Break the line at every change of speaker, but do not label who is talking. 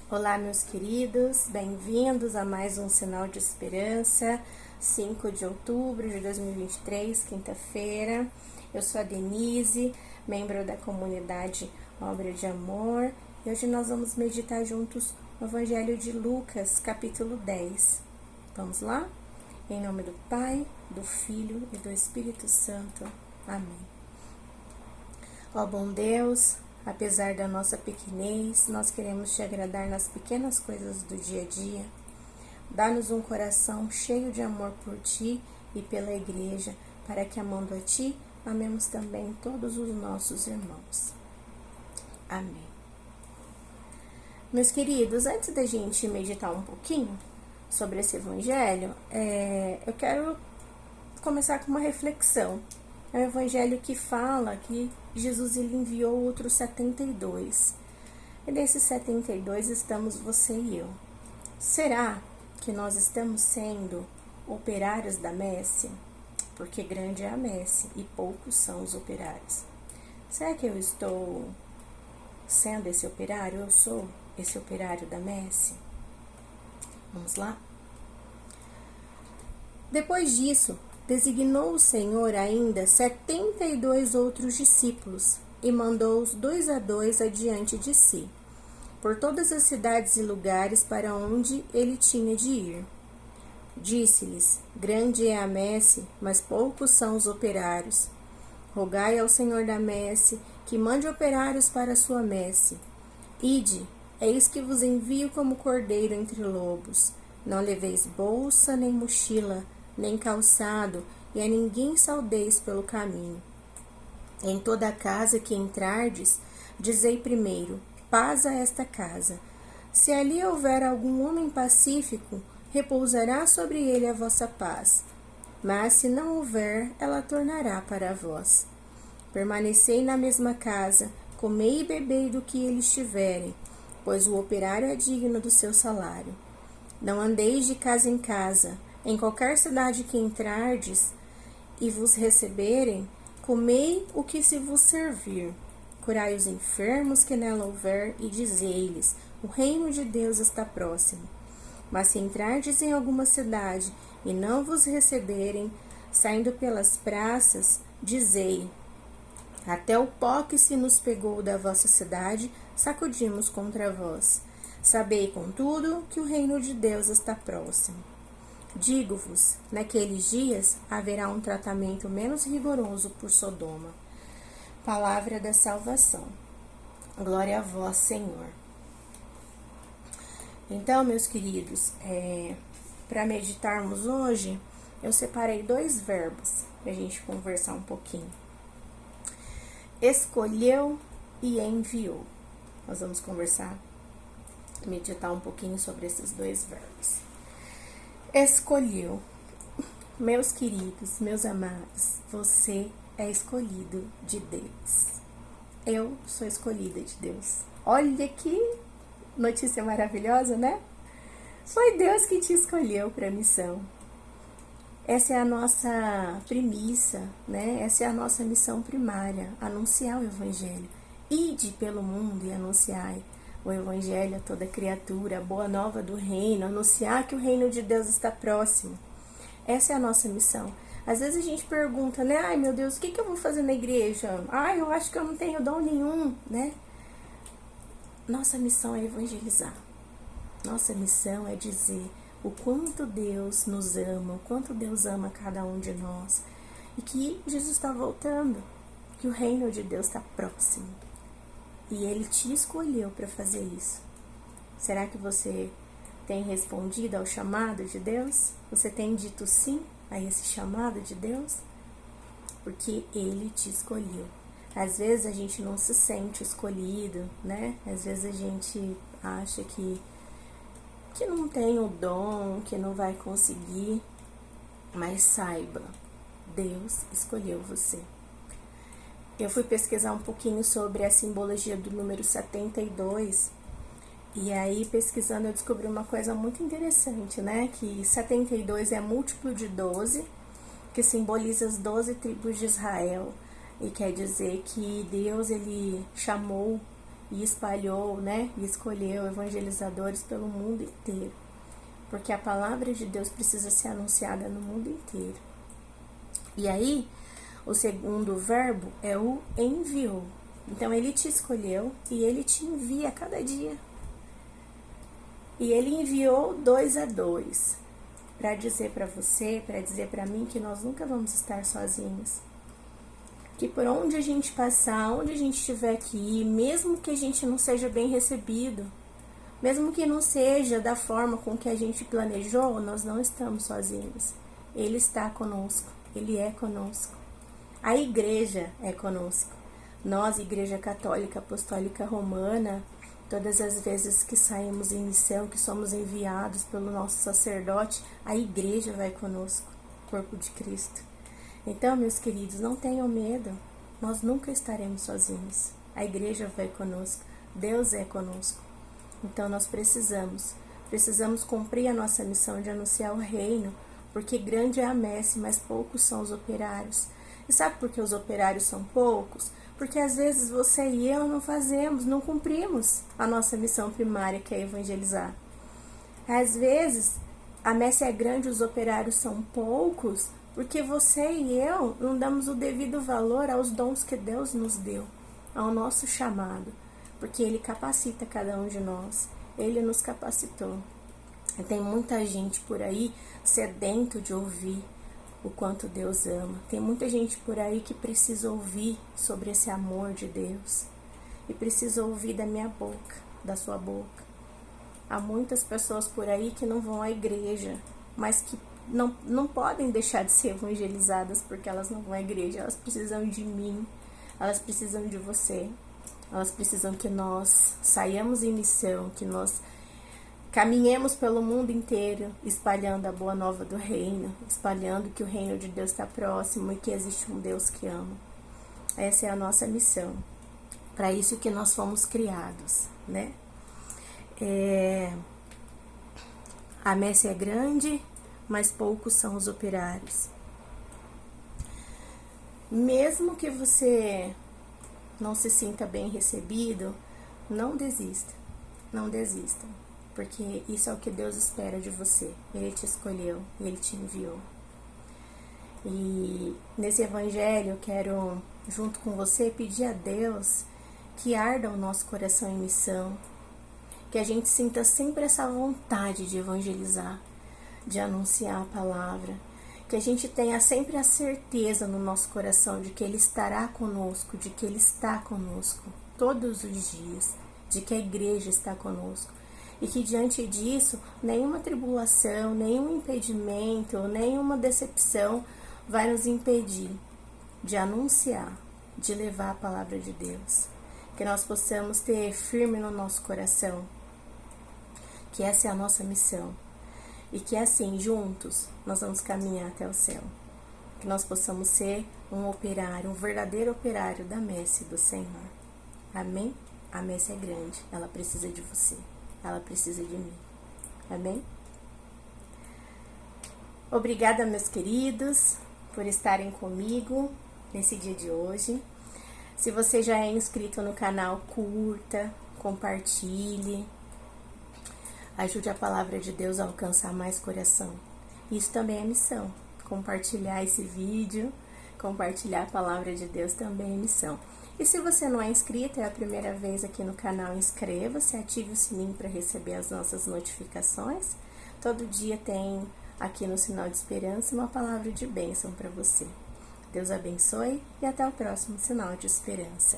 Olá, meus queridos, bem-vindos a mais um Sinal de Esperança, 5 de outubro de 2023, quinta-feira. Eu sou a Denise, membro da comunidade Obra de Amor, e hoje nós vamos meditar juntos o Evangelho de Lucas, capítulo 10. Vamos lá? Em nome do Pai, do Filho e do Espírito Santo. Amém. Ó bom Deus, apesar da nossa pequenez, nós queremos te agradar nas pequenas coisas do dia a dia. Dá-nos um coração cheio de amor por ti e pela igreja, para que, amando a ti, amemos também todos os nossos irmãos. Amém. Meus queridos, antes da gente meditar um pouquinho sobre esse evangelho, eu quero começar com uma reflexão. É um evangelho que fala que Jesus ele enviou outros 72. E desses 72 estamos você e eu. Será que nós estamos sendo operários da messe? Porque grande é a messe e poucos são os operários. Será que eu estou sendo esse operário? Eu sou esse operário da messe? Vamos lá? Depois disso, designou o Senhor ainda 72 outros discípulos e mandou-os 2 a 2 adiante de si, por todas as cidades e lugares para onde ele tinha de ir. Disse-lhes: Grande é a messe, mas poucos são os operários. Rogai ao Senhor da messe que mande operários para a sua messe. Ide, eis que vos envio como cordeiro entre lobos. Não leveis bolsa nem mochila, nem calçado, e a ninguém saudeis pelo caminho. Em toda a casa que entrardes, dizei primeiro, paz a esta casa. Se ali houver algum homem pacífico, repousará sobre ele a vossa paz. Mas se não houver, ela tornará para vós. Permanecei na mesma casa, comei e bebei do que eles tiverem, pois o operário é digno do seu salário. Não andeis de casa em casa. Em qualquer cidade que entrardes e vos receberem, comei o que se vos servir. Curai os enfermos que nela houver e dizei-lhes, o reino de Deus está próximo. Mas se entrardes em alguma cidade e não vos receberem, saindo pelas praças, dizei, até o pó que se nos pegou da vossa cidade, sacudimos contra vós. Sabei, contudo, que o reino de Deus está próximo. Digo-vos, naqueles dias haverá um tratamento menos rigoroso por Sodoma. Palavra da salvação. Glória a vós, Senhor. Então, meus queridos, para meditarmos hoje, eu separei 2 verbos para a gente conversar um pouquinho. Escolheu e enviou. Nós vamos meditar um pouquinho sobre esses 2 verbos. Escolheu. Meus queridos, meus amados, você é escolhido de Deus. Eu sou escolhida de Deus. Olha que notícia maravilhosa, né? Foi Deus que te escolheu para a missão. Essa é a nossa premissa, né? Essa é a nossa missão primária, anunciar o Evangelho. Ide pelo mundo e anunciai o Evangelho a toda criatura, a boa nova do reino, anunciar que o reino de Deus está próximo. Essa é a nossa missão. Às vezes a gente pergunta, né? Ai, meu Deus, o que eu vou fazer na igreja? Ai, eu acho que eu não tenho dom nenhum, né? Nossa missão é evangelizar. Nossa missão é dizer o quanto Deus nos ama, o quanto Deus ama cada um de nós. E que Jesus está voltando, que o reino de Deus está próximo. E Ele te escolheu para fazer isso. Será que você tem respondido ao chamado de Deus? Você tem dito sim a esse chamado de Deus? Porque Ele te escolheu. Às vezes a gente não se sente escolhido, né? Às vezes a gente acha que não tem o dom, que não vai conseguir. Mas saiba, Deus escolheu você. Eu fui pesquisar um pouquinho sobre a simbologia do número 72, e aí pesquisando eu descobri uma coisa muito interessante, né? Que 72 é múltiplo de 12, que simboliza as 12 tribos de Israel, e quer dizer que Deus, ele chamou e espalhou, né, e escolheu evangelizadores pelo mundo inteiro, porque a palavra de Deus precisa ser anunciada no mundo inteiro. E aí, o segundo verbo é o enviou. Então, ele te escolheu e ele te envia a cada dia. E ele enviou 2 a 2 para dizer para você, para dizer para mim que nós nunca vamos estar sozinhos. Que por onde a gente passar, onde a gente tiver que ir, mesmo que a gente não seja bem recebido, mesmo que não seja da forma com que a gente planejou, nós não estamos sozinhos. Ele está conosco, ele é conosco. A igreja é conosco. Nós, Igreja Católica Apostólica Romana, todas as vezes que saímos em missão, que somos enviados pelo nosso sacerdote, a igreja vai conosco, o corpo de Cristo. Então, meus queridos, não tenham medo, nós nunca estaremos sozinhos. A igreja vai conosco, Deus é conosco. Então, nós precisamos cumprir a nossa missão de anunciar o reino, porque grande é a messe, mas poucos são os operários. E sabe por que os operários são poucos? Porque às vezes você e eu não fazemos, não cumprimos a nossa missão primária, que é evangelizar. Às vezes a messe é grande, os operários são poucos, porque você e eu não damos o devido valor aos dons que Deus nos deu, ao nosso chamado, porque Ele capacita cada um de nós, Ele nos capacitou. E tem muita gente por aí sedento de ouvir o quanto Deus ama. Tem muita gente por aí que precisa ouvir sobre esse amor de Deus. E precisa ouvir da minha boca, da sua boca. Há muitas pessoas por aí que não vão à igreja, mas que não podem deixar de ser evangelizadas porque elas não vão à igreja. Elas precisam de mim, elas precisam de você. Elas precisam que nós saiamos em missão, que nós caminhemos pelo mundo inteiro, espalhando a boa nova do reino, espalhando que o reino de Deus está próximo e que existe um Deus que ama. Essa é a nossa missão. Para isso que nós fomos criados, né? A messe é grande, mas poucos são os operários. Mesmo que você não se sinta bem recebido, não desista, não desista. Porque isso é o que Deus espera de você. Ele te escolheu, Ele te enviou. E nesse evangelho eu quero, junto com você, pedir a Deus que arda o nosso coração em missão, que a gente sinta sempre essa vontade de evangelizar, de anunciar a palavra, que a gente tenha sempre a certeza no nosso coração de que Ele estará conosco, de que Ele está conosco todos os dias, de que a igreja está conosco. E que diante disso, nenhuma tribulação, nenhum impedimento, nenhuma decepção vai nos impedir de anunciar, de levar a palavra de Deus. Que nós possamos ter firme no nosso coração que essa é a nossa missão. E que assim, juntos, nós vamos caminhar até o céu. Que nós possamos ser um operário, um verdadeiro operário da messe do Senhor. Amém? A messe é grande, ela precisa de você. Ela precisa de mim. Amém? Obrigada, meus queridos, por estarem comigo nesse dia de hoje. Se você já é inscrito no canal, curta, compartilhe. Ajude a palavra de Deus a alcançar mais coração. Isso também é missão. Compartilhar esse vídeo, compartilhar a palavra de Deus também é missão. E se você não é inscrito, é a primeira vez aqui no canal, inscreva-se, ative o sininho para receber as nossas notificações. Todo dia tem aqui no Sinal de Esperança uma palavra de bênção para você. Deus abençoe e até o próximo Sinal de Esperança.